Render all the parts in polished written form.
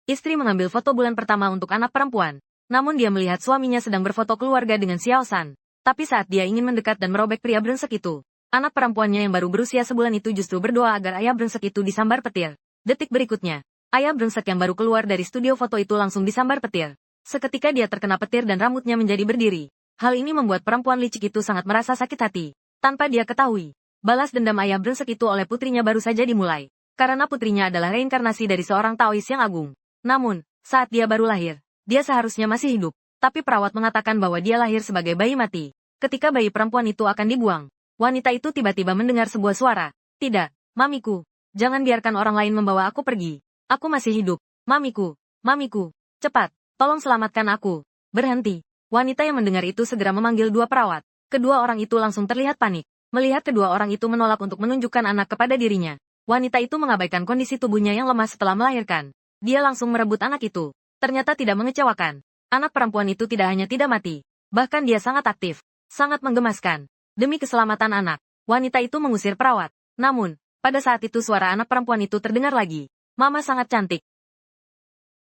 Istri mengambil foto bulan pertama untuk anak perempuan. Namun dia melihat suaminya sedang berfoto keluarga dengan Xiao San. Tapi saat dia ingin mendekat dan merobek pria brengsek itu, anak perempuannya yang baru berusia sebulan itu justru berdoa agar ayah brengsek itu disambar petir. Detik berikutnya, ayah brengsek yang baru keluar dari studio foto itu langsung disambar petir. Seketika dia terkena petir dan rambutnya menjadi berdiri. Hal ini membuat perempuan licik itu sangat merasa sakit hati. Tanpa dia ketahui, balas dendam ayah brengsek itu oleh putrinya baru saja dimulai. Karena putrinya adalah reinkarnasi dari seorang Taois yang agung. Namun, saat dia baru lahir, dia seharusnya masih hidup. Tapi perawat mengatakan bahwa dia lahir sebagai bayi mati. Ketika bayi perempuan itu akan dibuang, wanita itu tiba-tiba mendengar sebuah suara. Tidak, mamiku. Jangan biarkan orang lain membawa aku pergi. Aku masih hidup. Mamiku. Mamiku. Cepat. Tolong selamatkan aku. Berhenti. Wanita yang mendengar itu segera memanggil dua perawat. Kedua orang itu langsung terlihat panik. Melihat kedua orang itu menolak untuk menunjukkan anak kepada dirinya. Wanita itu mengabaikan kondisi tubuhnya yang lemah setelah melahirkan. Dia langsung merebut anak itu. Ternyata tidak mengecewakan. Anak perempuan itu tidak hanya tidak mati. Bahkan dia sangat aktif. Sangat menggemaskan. Demi keselamatan anak, wanita itu mengusir perawat. Namun, pada saat itu suara anak perempuan itu terdengar lagi. Mama sangat cantik.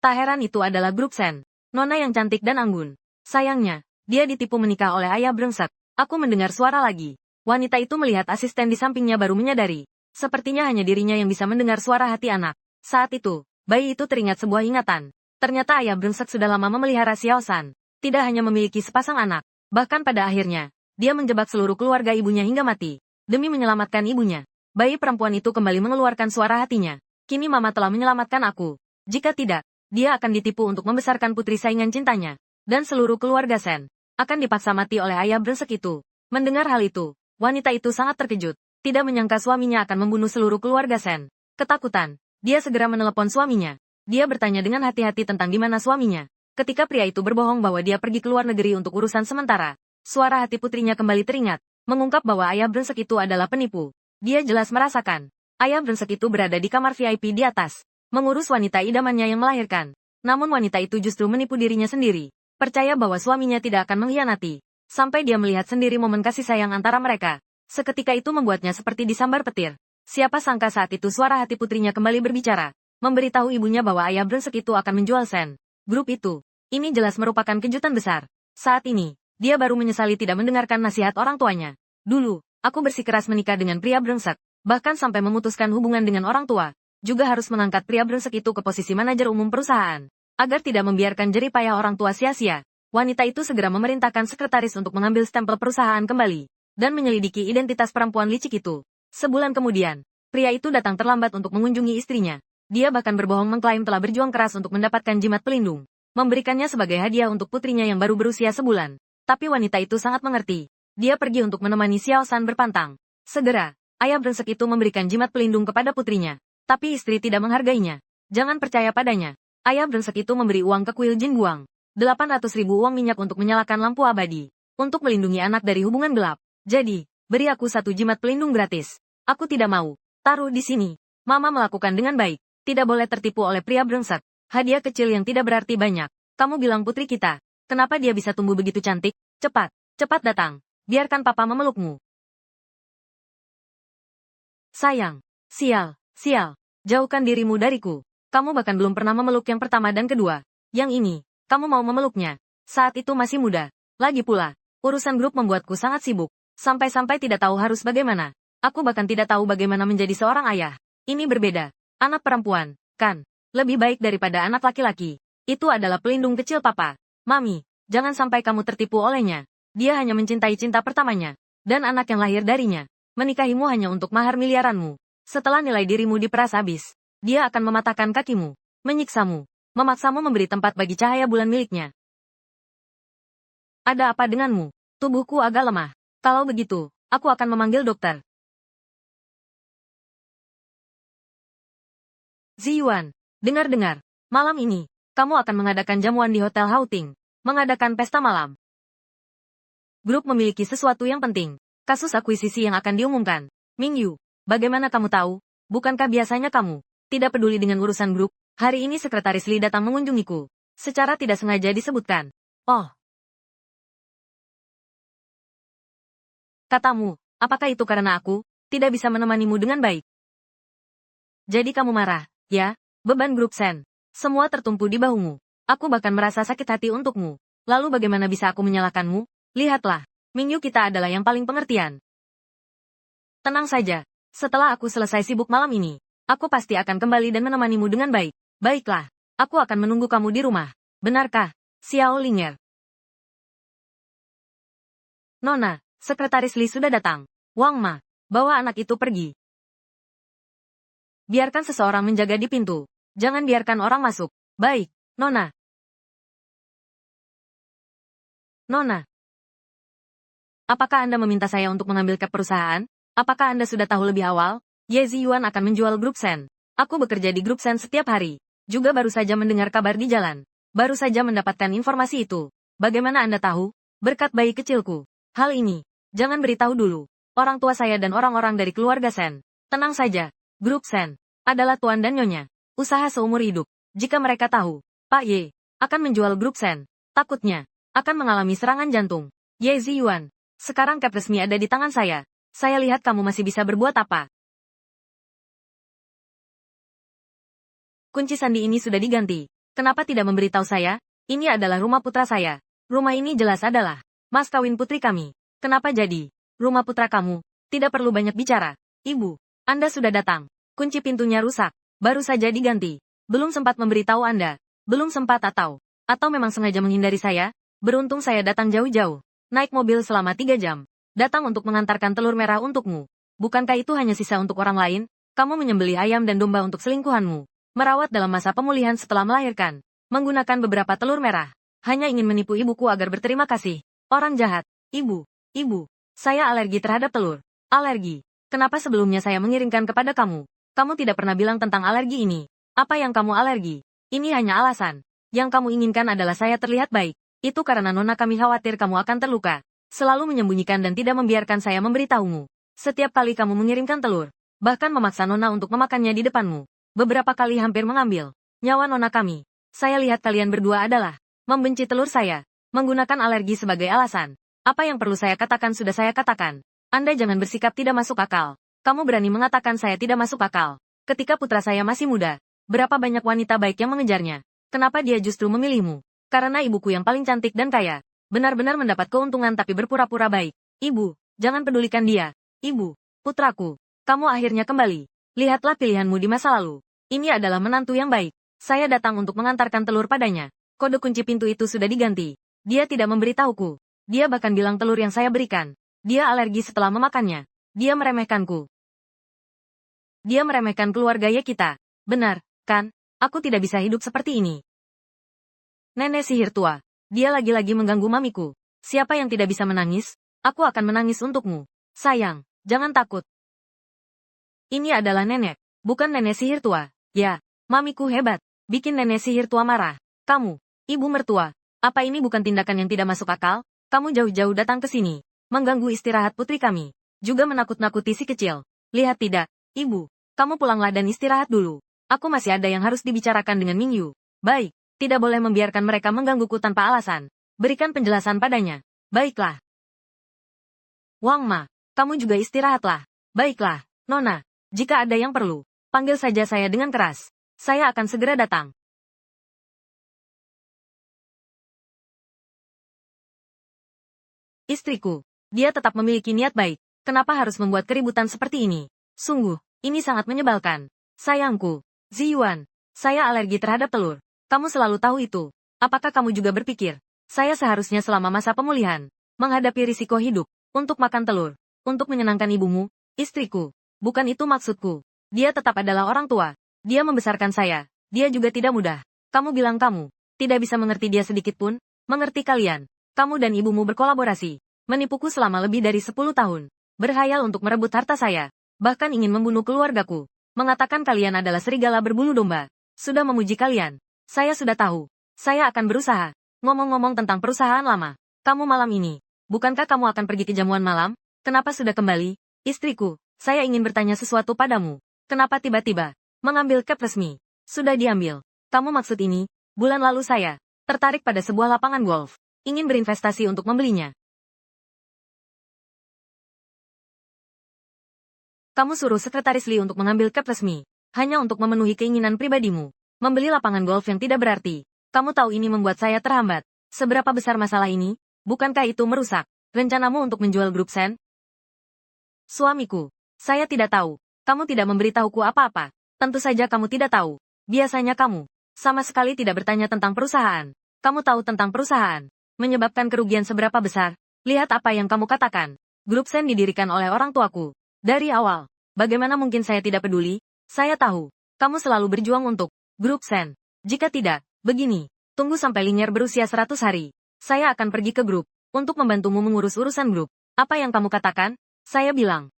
Tak heran itu adalah grup Sen. Nona yang cantik dan anggun. Sayangnya, dia ditipu menikah oleh ayah brengsek. Aku mendengar suara lagi. Wanita itu melihat asisten di sampingnya baru menyadari. Sepertinya hanya dirinya yang bisa mendengar suara hati anak. Saat itu, bayi itu teringat sebuah ingatan. Ternyata ayah brengsek sudah lama memelihara Xiao San. Tidak hanya memiliki sepasang anak. Bahkan pada akhirnya, dia menjebak seluruh keluarga ibunya hingga mati. Demi menyelamatkan ibunya, bayi perempuan itu kembali mengeluarkan suara hatinya. Kini mama telah menyelamatkan aku. Jika tidak, dia akan ditipu untuk membesarkan putri saingan cintanya. Dan seluruh keluarga Sen akan dipaksa mati oleh ayah brengsek itu. Mendengar hal itu, wanita itu sangat terkejut. Tidak menyangka suaminya akan membunuh seluruh keluarga Sen. Ketakutan, dia segera menelepon suaminya. Dia bertanya dengan hati-hati tentang di mana suaminya. Ketika pria itu berbohong bahwa dia pergi ke luar negeri untuk urusan sementara, suara hati putrinya kembali teringat, mengungkap bahwa ayah brengsek itu adalah penipu. Dia jelas merasakan, ayah brengsek itu berada di kamar VIP di atas, mengurus wanita idamannya yang melahirkan. Namun wanita itu justru menipu dirinya sendiri, percaya bahwa suaminya tidak akan mengkhianati. Sampai dia melihat sendiri momen kasih sayang antara mereka. Seketika itu membuatnya seperti disambar petir. Siapa sangka saat itu suara hati putrinya kembali berbicara, memberitahu ibunya bahwa ayah brengsek itu akan menjual Sen. Grup itu. Ini jelas merupakan kejutan besar. Saat ini, dia baru menyesali tidak mendengarkan nasihat orang tuanya. Dulu, aku bersikeras menikah dengan pria brengsek, bahkan sampai memutuskan hubungan dengan orang tua. Juga harus mengangkat pria brengsek itu ke posisi manajer umum perusahaan. Agar tidak membiarkan jerih payah orang tua sia-sia, wanita itu segera memerintahkan sekretaris untuk mengambil stempel perusahaan kembali, dan menyelidiki identitas perempuan licik itu. Sebulan kemudian, pria itu datang terlambat untuk mengunjungi istrinya. Dia bahkan berbohong mengklaim telah berjuang keras untuk mendapatkan jimat pelindung, memberikannya sebagai hadiah untuk putrinya yang baru berusia sebulan. Tapi wanita itu sangat mengerti. Dia pergi untuk menemani Xiao San berpantang. Segera, ayah brengsek itu memberikan jimat pelindung kepada putrinya. Tapi istri tidak menghargainya. Jangan percaya padanya. Ayah brengsek itu memberi uang ke kuil Jin Guang. 800.000 uang minyak untuk menyalakan lampu abadi. Untuk melindungi anak dari hubungan gelap. Jadi, beri aku satu jimat pelindung gratis. Aku tidak mau. Taruh di sini. Mama melakukan dengan baik. Tidak boleh tertipu oleh pria brengsek. Hadiah kecil yang tidak berarti banyak. Kamu bilang putri kita. Kenapa dia bisa tumbuh begitu cantik? Cepat, cepat datang. Biarkan papa memelukmu. Sayang. Sial, sial. Jauhkan dirimu dariku. Kamu bahkan belum pernah memeluk yang pertama dan kedua. Yang ini, kamu mau memeluknya. Saat itu masih muda. Lagi pula, urusan grup membuatku sangat sibuk. Sampai-sampai tidak tahu harus bagaimana. Aku bahkan tidak tahu bagaimana menjadi seorang ayah. Ini berbeda. Anak perempuan, kan? Lebih baik daripada anak laki-laki. Itu adalah pelindung kecil papa. Mami, jangan sampai kamu tertipu olehnya. Dia hanya mencintai cinta pertamanya. Dan anak yang lahir darinya. Menikahimu hanya untuk mahar miliaranmu. Setelah nilai dirimu diperas habis, dia akan mematahkan kakimu, menyiksamu, memaksamu memberi tempat bagi cahaya bulan miliknya. Ada apa denganmu? Tubuhku agak lemah. Kalau begitu, aku akan memanggil dokter. Ziyuan, dengar-dengar, malam ini, kamu akan mengadakan jamuan di Hotel Houting, mengadakan pesta malam. Grup memiliki sesuatu yang penting, kasus akuisisi yang akan diumumkan. Mingyu, bagaimana kamu tahu? Bukankah biasanya kamu tidak peduli dengan urusan grup? Hari ini sekretaris Li datang mengunjungiku. Secara tidak sengaja disebutkan. Oh. Katamu, apakah itu karena aku tidak bisa menemanimu dengan baik? Jadi kamu marah? Ya, beban grup Sen. Semua tertumpu di bahumu. Aku bahkan merasa sakit hati untukmu. Lalu bagaimana bisa aku menyalahkanmu? Lihatlah, Mingyu kita adalah yang paling pengertian. Tenang saja. Setelah aku selesai sibuk malam ini, aku pasti akan kembali dan menemanimu dengan baik. Baiklah, aku akan menunggu kamu di rumah. Benarkah, Xiao Ling'er? Nona, Sekretaris Li sudah datang. Wang Ma, bawa anak itu pergi. Biarkan seseorang menjaga di pintu. Jangan biarkan orang masuk. Baik, Nona. Nona. Apakah Anda meminta saya untuk mengambil cap perusahaan? Apakah Anda sudah tahu lebih awal? Ye Ziyuan akan menjual grup Sen. Aku bekerja di grup Sen setiap hari. Juga baru saja mendengar kabar di jalan. Baru saja mendapatkan informasi itu. Bagaimana Anda tahu? Berkat bayi kecilku. Hal ini, jangan beritahu dulu. Orang tua saya dan orang-orang dari keluarga Sen. Tenang saja. Grup Sen adalah tuan dan nyonya. Usaha seumur hidup. Jika mereka tahu, Pak Ye akan menjual grup Sen, takutnya akan mengalami serangan jantung. Ye Ziyuan, sekarang cap resmi ada di tangan saya. Saya lihat kamu masih bisa berbuat apa. Kunci sandi ini sudah diganti. Kenapa tidak memberitahu saya? Ini adalah rumah putra saya. Rumah ini jelas adalah mas kawin putri kami. Kenapa jadi rumah putra kamu? Tidak perlu banyak bicara. Ibu, Anda sudah datang. Kunci pintunya rusak. Baru saja diganti. Belum sempat memberitahu Anda. Belum sempat atau memang sengaja menghindari saya? Beruntung saya datang jauh-jauh. Naik mobil selama 3 jam. Datang untuk mengantarkan telur merah untukmu. Bukankah itu hanya sisa untuk orang lain? Kamu menyembelih ayam dan domba untuk selingkuhanmu. Merawat dalam masa pemulihan setelah melahirkan. Menggunakan beberapa telur merah. Hanya ingin menipu ibuku agar berterima kasih. Orang jahat. Ibu. Saya alergi terhadap telur. Alergi. Kenapa sebelumnya saya mengirimkan kepada kamu? Kamu tidak pernah bilang tentang alergi ini. Apa yang kamu alergi? Ini hanya alasan. Yang kamu inginkan adalah saya terlihat baik. Itu karena nona kami khawatir kamu akan terluka. Selalu menyembunyikan dan tidak membiarkan saya memberitahumu. Setiap kali kamu mengirimkan telur, bahkan memaksa nona untuk memakannya di depanmu. Beberapa kali hampir mengambil nyawa nona kami. Saya lihat kalian berdua adalah membenci telur saya, menggunakan alergi sebagai alasan. Apa yang perlu saya katakan sudah saya katakan. Anda jangan bersikap tidak masuk akal. Kamu berani mengatakan saya tidak masuk akal. Ketika putra saya masih muda, berapa banyak wanita baik yang mengejarnya. Kenapa dia justru memilihmu? Karena ibuku yang paling cantik dan kaya. Benar-benar mendapat keuntungan tapi berpura-pura baik. Ibu, jangan pedulikan dia. Ibu, putraku, kamu akhirnya kembali. Lihatlah pilihanmu di masa lalu. Ini adalah menantu yang baik. Saya datang untuk mengantarkan telur padanya. Kode kunci pintu itu sudah diganti. Dia tidak memberitahuku. Dia bahkan bilang telur yang saya berikan. Dia alergi setelah memakannya. Dia meremehkanku. Dia meremehkan keluarga ya kita. Benar, kan? Aku tidak bisa hidup seperti ini. Nenek sihir tua. Dia lagi-lagi mengganggu mamiku. Siapa yang tidak bisa menangis? Aku akan menangis untukmu. Sayang, jangan takut. Ini adalah nenek, bukan nenek sihir tua. Ya, mamiku hebat. Bikin nenek sihir tua marah. Kamu, ibu mertua. Apa ini bukan tindakan yang tidak masuk akal? Kamu jauh-jauh datang ke sini. Mengganggu istirahat putri kami. Juga menakut-nakuti si kecil. Lihat tidak, ibu. Kamu pulanglah dan istirahat dulu. Aku masih ada yang harus dibicarakan dengan Mingyu. Baik, tidak boleh membiarkan mereka menggangguku tanpa alasan. Berikan penjelasan padanya. Baiklah. Wang Ma, kamu juga istirahatlah. Baiklah, Nona. Jika ada yang perlu, panggil saja saya dengan keras. Saya akan segera datang. Istriku, dia tetap memiliki niat baik. Kenapa harus membuat keributan seperti ini? Sungguh, ini sangat menyebalkan. Sayangku, Ziyuan, saya alergi terhadap telur. Kamu selalu tahu itu. Apakah kamu juga berpikir, saya seharusnya selama masa pemulihan, menghadapi risiko hidup, untuk makan telur, untuk menyenangkan ibumu, istriku. Bukan itu maksudku. Dia tetap adalah orang tua. Dia membesarkan saya. Dia juga tidak mudah. Kamu bilang kamu tidak bisa mengerti dia sedikit pun. Mengerti kalian. Kamu dan ibumu berkolaborasi. Menipuku selama lebih dari 10 tahun. Berhayal untuk merebut harta saya. Bahkan ingin membunuh keluargaku. Mengatakan kalian adalah serigala berbulu domba. Sudah memuji kalian. Saya sudah tahu. Saya akan berusaha. Ngomong-ngomong tentang perusahaan lama. Kamu malam ini. Bukankah kamu akan pergi ke jamuan malam? Kenapa sudah kembali? Istriku. Saya ingin bertanya sesuatu padamu. Kenapa tiba-tiba mengambil cap resmi? Sudah diambil. Kamu maksud ini? Bulan lalu saya tertarik pada sebuah lapangan golf. Ingin berinvestasi untuk membelinya. Kamu suruh sekretaris Li untuk mengambil cap resmi. Hanya untuk memenuhi keinginan pribadimu. Membeli lapangan golf yang tidak berarti. Kamu tahu ini membuat saya terhambat. Seberapa besar masalah ini? Bukankah itu merusak rencanamu untuk menjual grup Sen? Suamiku, saya tidak tahu. Kamu tidak memberitahuku apa-apa. Tentu saja kamu tidak tahu. Biasanya kamu sama sekali tidak bertanya tentang perusahaan. Kamu tahu tentang perusahaan. Menyebabkan kerugian seberapa besar? Lihat apa yang kamu katakan. Grup Sen didirikan oleh orang tuaku. Dari awal. Bagaimana mungkin saya tidak peduli? Saya tahu. Kamu selalu berjuang untuk grup Sen. Jika tidak, begini. Tunggu sampai Linier berusia 100 hari. Saya akan pergi ke grup untuk membantumu mengurus urusan grup. Apa yang kamu katakan? Saya bilang.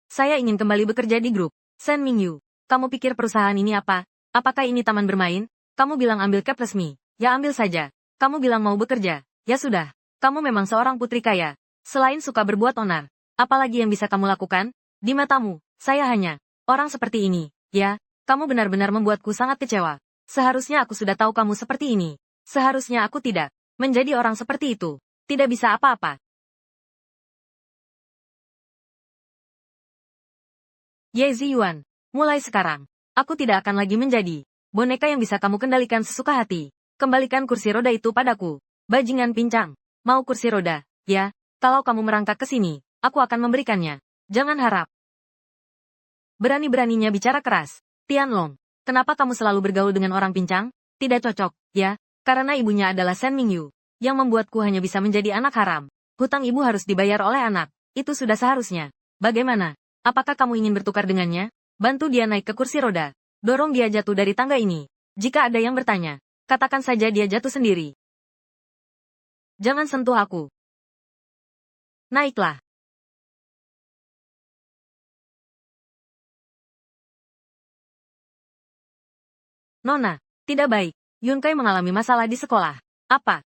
Saya ingin kembali bekerja di grup Sen Mingyu. Kamu pikir perusahaan ini apa? Apakah ini taman bermain? Kamu bilang ambil cap resmi. Ya ambil saja. Kamu bilang mau bekerja. Ya sudah. Kamu memang seorang putri kaya. Selain suka berbuat onar. Apalagi yang bisa kamu lakukan? Di matamu, saya hanya orang seperti ini. Ya, kamu benar-benar membuatku sangat kecewa. Seharusnya aku sudah tahu kamu seperti ini. Seharusnya aku tidak menjadi orang seperti itu. Tidak bisa apa-apa. Ye Ziyuan, mulai sekarang, aku tidak akan lagi menjadi boneka yang bisa kamu kendalikan sesuka hati. Kembalikan kursi roda itu padaku. Bajingan pincang. Mau kursi roda? Ya, kalau kamu merangkak ke sini, aku akan memberikannya. Jangan harap. Berani-beraninya bicara keras. Tianlong, kenapa kamu selalu bergaul dengan orang pincang? Tidak cocok, ya, karena ibunya adalah Sen Mingyu, yang membuatku hanya bisa menjadi anak haram. Hutang ibu harus dibayar oleh anak, itu sudah seharusnya. Bagaimana? Apakah kamu ingin bertukar dengannya? Bantu dia naik ke kursi roda. Dorong dia jatuh dari tangga ini. Jika ada yang bertanya, katakan saja dia jatuh sendiri. Jangan sentuh aku. Naiklah. Nona, tidak baik. Yunkai mengalami masalah di sekolah. Apa?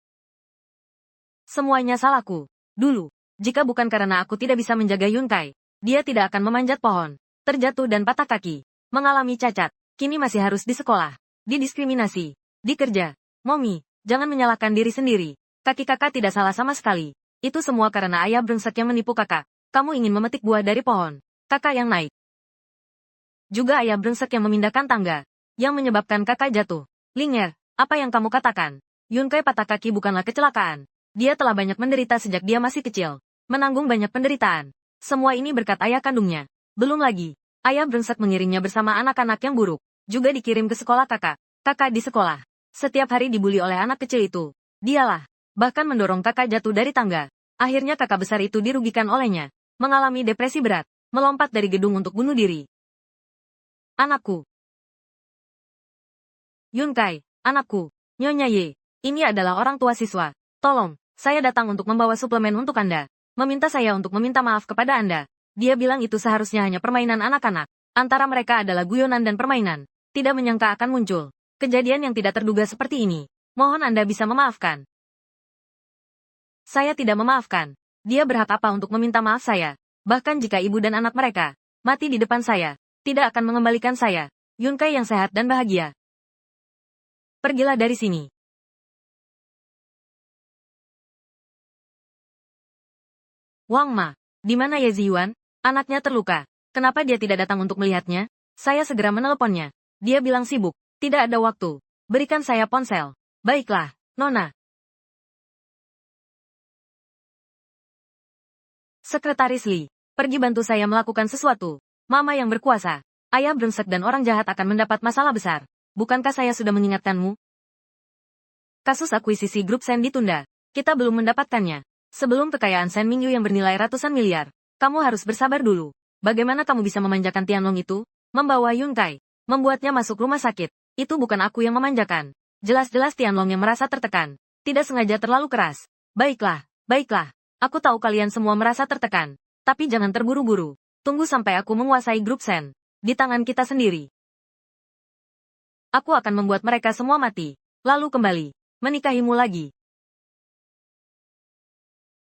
Semuanya salahku. Dulu, jika bukan karena aku tidak bisa menjaga Yunkai, dia tidak akan memanjat pohon, terjatuh dan patah kaki, mengalami cacat, kini masih harus di sekolah, didiskriminasi, dikerja. Momi, jangan menyalahkan diri sendiri. Kaki kakak tidak salah sama sekali. Itu semua karena ayah brengsek yang menipu kakak. Kamu ingin memetik buah dari pohon. Kakak yang naik. Juga ayah brengsek yang memindahkan tangga, yang menyebabkan kakak jatuh. Linier, apa yang kamu katakan? Yunkai patah kaki bukanlah kecelakaan. Dia telah banyak menderita sejak dia masih kecil. Menanggung banyak penderitaan. Semua ini berkat ayah kandungnya. Belum lagi, ayah brengsek mengirimnya bersama anak-anak yang buruk. Juga dikirim ke sekolah kakak. Kakak di sekolah. Setiap hari dibully oleh anak kecil itu. Dialah. Bahkan mendorong kakak jatuh dari tangga. Akhirnya kakak besar itu dirugikan olehnya. Mengalami depresi berat. Melompat dari gedung untuk bunuh diri. Anakku. Yunkai, anakku. Nyonya Ye. Ini adalah orang tua siswa. Tolong, saya datang untuk membawa suplemen untuk Anda. Meminta saya untuk meminta maaf kepada Anda. Dia bilang itu seharusnya hanya permainan anak-anak. Antara mereka adalah guyonan dan permainan. Tidak menyangka akan muncul kejadian yang tidak terduga seperti ini. Mohon Anda bisa memaafkan. Saya tidak memaafkan. Dia berhak apa untuk meminta maaf saya? Bahkan jika ibu dan anak mereka mati di depan saya, tidak akan mengembalikan saya. Yunkai yang sehat dan bahagia. Pergilah dari sini. Wang Ma, di mana Ye Ziyuan? Anaknya terluka. Kenapa dia tidak datang untuk melihatnya? Saya segera meneleponnya. Dia bilang sibuk. Tidak ada waktu. Berikan saya ponsel. Baiklah, Nona. Sekretaris Li, pergi bantu saya melakukan sesuatu. Mama yang berkuasa. Ayah brengsek dan orang jahat akan mendapat masalah besar. Bukankah saya sudah mengingatkanmu? Kasus akuisisi grup Sen ditunda. Kita belum mendapatkannya. Sebelum kekayaan Sen Mingyu yang bernilai ratusan miliar, kamu harus bersabar dulu. Bagaimana kamu bisa memanjakan Tianlong itu? Membawa Yunkai, membuatnya masuk rumah sakit. Itu bukan aku yang memanjakan. Jelas-jelas Tianlong yang merasa tertekan. Tidak sengaja terlalu keras. Baiklah, baiklah. Aku tahu kalian semua merasa tertekan. Tapi jangan terburu-buru. Tunggu sampai aku menguasai grup Sen. Di tangan kita sendiri. Aku akan membuat mereka semua mati. Lalu kembali. Menikahimu lagi.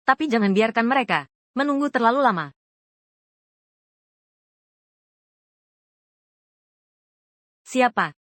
Tapi jangan biarkan mereka menunggu terlalu lama. Siapa?